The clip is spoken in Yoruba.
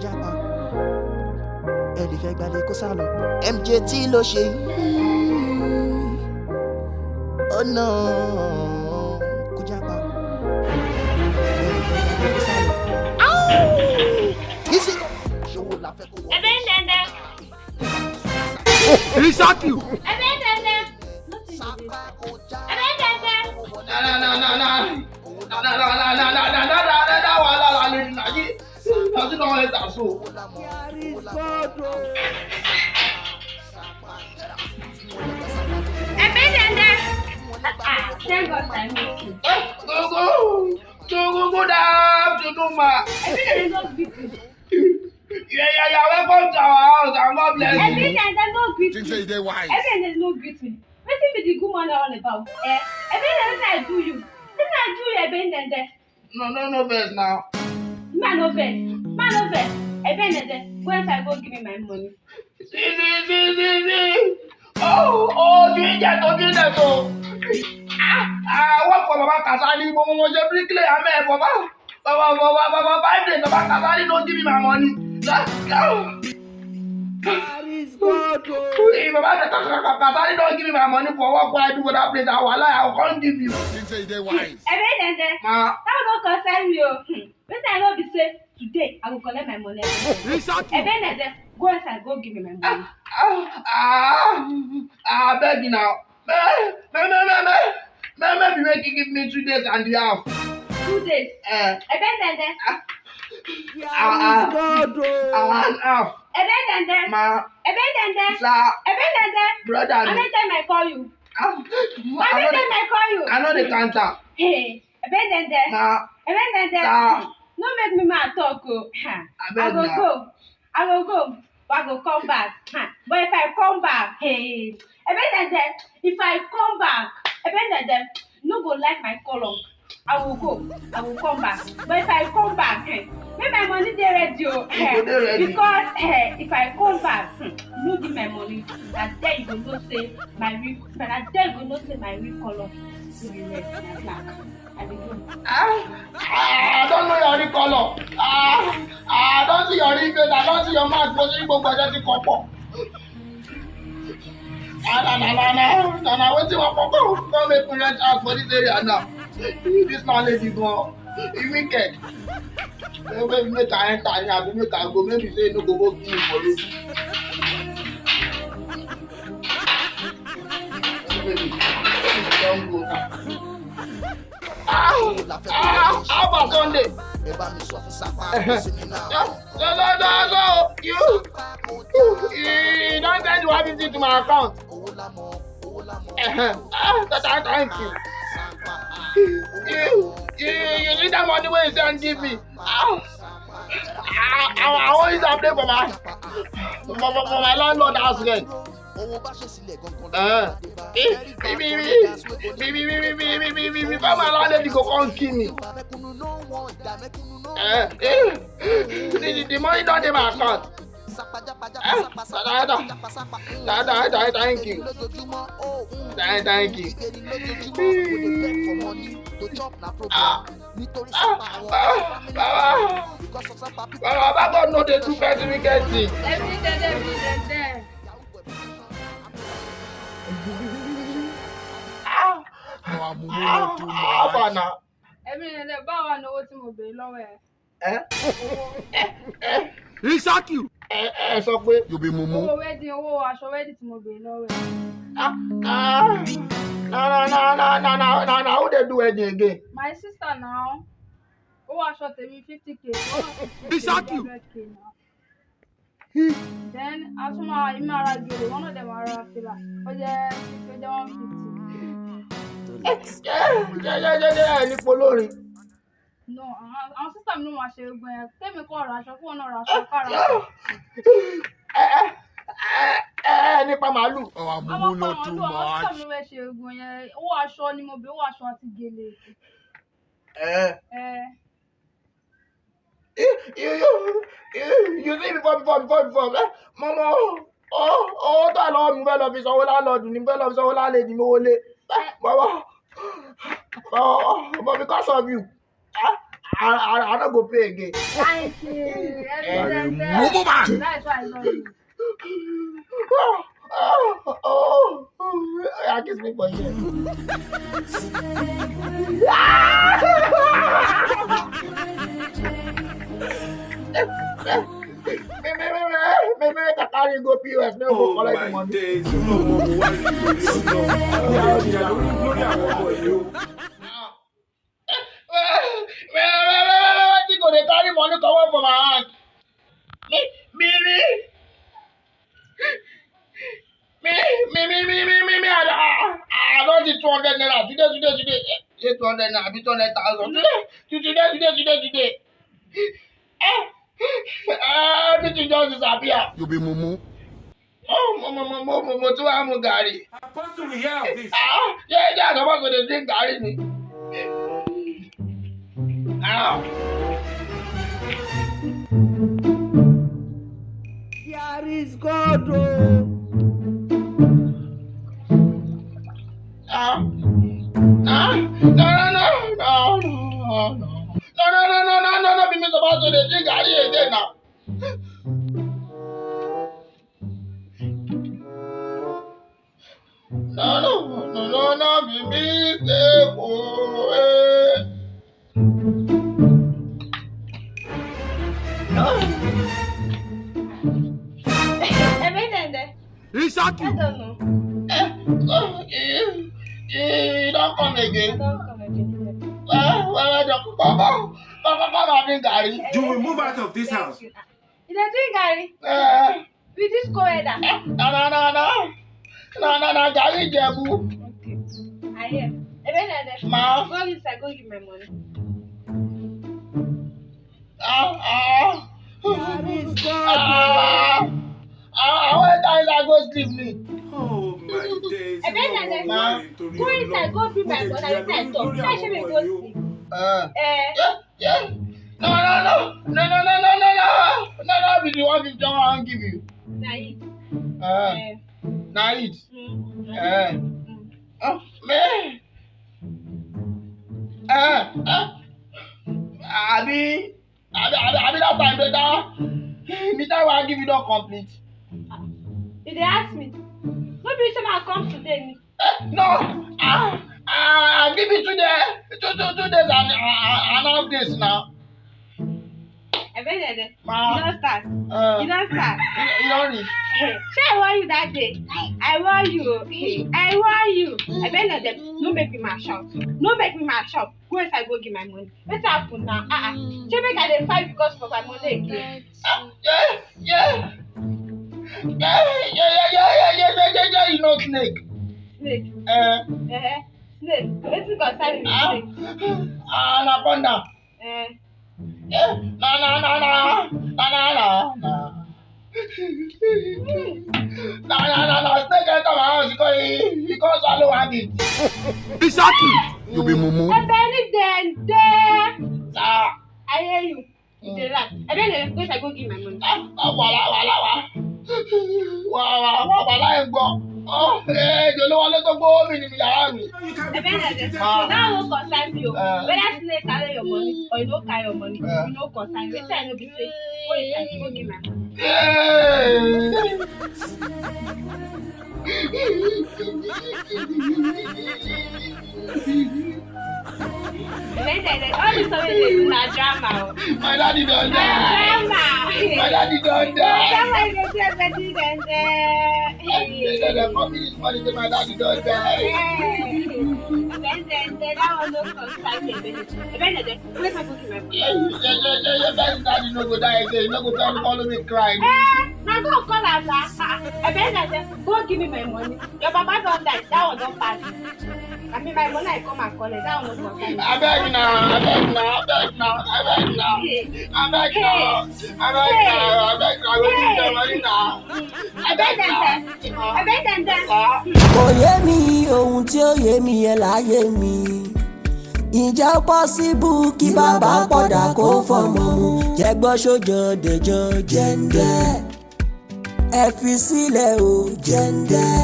Japa. Elle fait gbaler ko salo. MJT ló ṣe. Oh no. Ko Japa. Elle fait gbaler ko salo. Ici. EbiniDende. He shot you. EbiniDende. EbiniDende. EbiniDende. Thank God I missed you. Good afternoon, ma. EbiniDende, don't beat me. Yeah, welcome to our house and God bless you. EbiniDende, don't beat Think me. say they wise. EbiniDende, don't beat me. Wetin be the good man all about? EbiniDende, wetin I do you? Wetin I do you, EbiniDende? No verse now. Man no vex. EbiniDende, go inside go give me my money. See. You ain't get to do that, so. Work for Baba Kasali, mo ṣe bricklayer amen, Baba 5 days, Baba Kasali don't give me my money. If Baba Kasali don't give me my money for work what I do for that place, I can't give you. Think say they wise. EbiniDende, Ma. that no concern me o. Wetin I know be say today I go collect my money. He shot you. EbiniDende, go inside go give me my money. I beg you now. Maybe make you give me 2 days and a half. 2 days. EbiniDende. And half. EbiniDende. Ma. EbiniDende. Sir. EbiniDende. Brother. Anytime I call you. Anytime I call you. I know the counter. Hey, EbiniDende. Ma. EbiniDende. Sir. No make me mad talk o. I go go. But I go come back. But if I come back, hey, EbiniDende, if I come back, EbiniDende, no go like my color. I will come back. But if I come back, make my money dey ready o. Because if I come back, no give my money. Na there you go know say my real color will be red and black. I dey go. I don't know your real color. I don't see your real face. I don't see your mouth. But you go get the couple. Na wetin wan come make me rent house for this area now. This landlady go, he wicked. Maybe make I enter here, I go make I go. Maybe say no go give me for you. Maybe don't go now. How about Sunday? Ẹ bá mi sọ fún SAPA No, you don't send 150 to my account. Thank you. You see that money when you send give me? I want use that play for my landlord house rent. Before my landlady go come kill me. The money don't in my account. Thank you. Thank you. Baba God know the two person we get it. EbiniDende. EbiniDende, báwo ni owó tí mo béèrè lọ́wọ́ ẹ? He shot you. Sọ pé You be mumu. Owó wedding, owó aṣọ wedding tí mo béèrè lọ́wọ́ ẹ. na who dey do wedding again? My sister now. Owó aṣọ tèmi 50k. He shot you. 100k now. Then asuma imara gele, one of them ara fila. Ó jẹ́ 150. Ní polórin. No, àwọn sister mi ló máa ṣe gbọ́n yẹn. Tèmi kọ́ ra aṣọ fún ọ̀nà ra aṣọ kára. Nípa màálù. Oh, I'm mumu not too Àwọn sister mi much. ló fẹ́ ṣe gbọ́n yẹn. Owó aṣọ ni mo bẹ̀, owó aṣọ àti gèlè. You see before. Mama, tó àlọ́ mi fẹ́ lọ fi sanwó láńlọ́ọ̀dù ni fẹ́ lọ fi sanwó láńlẹ́dì mi wọlé. Baba, but because of you, I don't go pay again. Thank you. Mumu man. That's why I love you. I kiss me for you. Maybe I carry go POS. No go collect the money. Days. Why you They carry money come up from my hand. Me. I don't see 200 naira. Today. 800 naira, 200,000. Today. Everything just disappear. You be mumu. Mo too am Gary. I'm supposed to hear of this. Yeah, I'm about to drink Gary me. There is God. No. Be Mr. Basso, they drink Gary again now. No, be mistake. EbiniDende. He shot I you. don't know. You don't come I again. don't come again. Come and drink Gary. You will move out of this house. You dey drink Gary? With this co-header? No, Gary Jebu. Okay. I hear. EbiniDende. Ma. Go inside, go give my money. There is God. How many times I go sleep me? Oh my days. EbiniDende. Go inside, go bring my money. I talk. Say she may go sleep. Yeah. No. Be the 150 I want to give you. Na it. Now it. Man. Abi that time better. Me time I give you don't complete. You dey ask me? No be say I come today. No. I give it to the 2 days and half days now. EbiniDende. Ma. You don't start. You don't reach. Say I want you that day. I want you. EbiniDende. No make me mash out. Go inside, go give my money. What's happen now? Say make I dey fight because for my money again. Yeah. You know snake. Snake. Snake. Wetin concern me with snake? Anaconda. No. Snake enter my house because swallow one bit. He shot you. You be mumu. EbiniDende. Sir. I hear you. You dey laugh. EbiniDende, go inside, go give my money. Wàhálà ẹ̀ gbọ́. Jòlówó ló tó gbówó mi nínú yàrá mi. EbiniDende. That no concern me o. Whether snake carry your money or you no carry your money, you no concern me. Wetin I know be say, go inside, go give my money. EbiniDende, all this stuff wey dey do na drama o. My daddy don die. Drama. My daddy don die. Drama you dey do EbiniDende. They come me this morning say my daddy don die. EbiniDende, that one no concern me. EbiniDende, wait I go give my money. Your best daddy no go die again. You no go tell me follow me cry. Na go call am na. EbiniDende, go give me my money. Your papa don die, that one don pass. I mean my money I come and collect, that one no concern me. Abeg now. Go give your money now. EbiniDende. Kò yé mi ohun tí ó yé mi ẹ̀ láyé mi. Ǹjẹ́ ó pọ́síbù kí bàbá pọ̀dà kó fọmọ mu? Jẹ́gbọ́ sójọ́ dẹjọ́ jẹ́ǹdẹ́. Ẹ fi sílẹ̀ o jẹ́ǹdẹ́.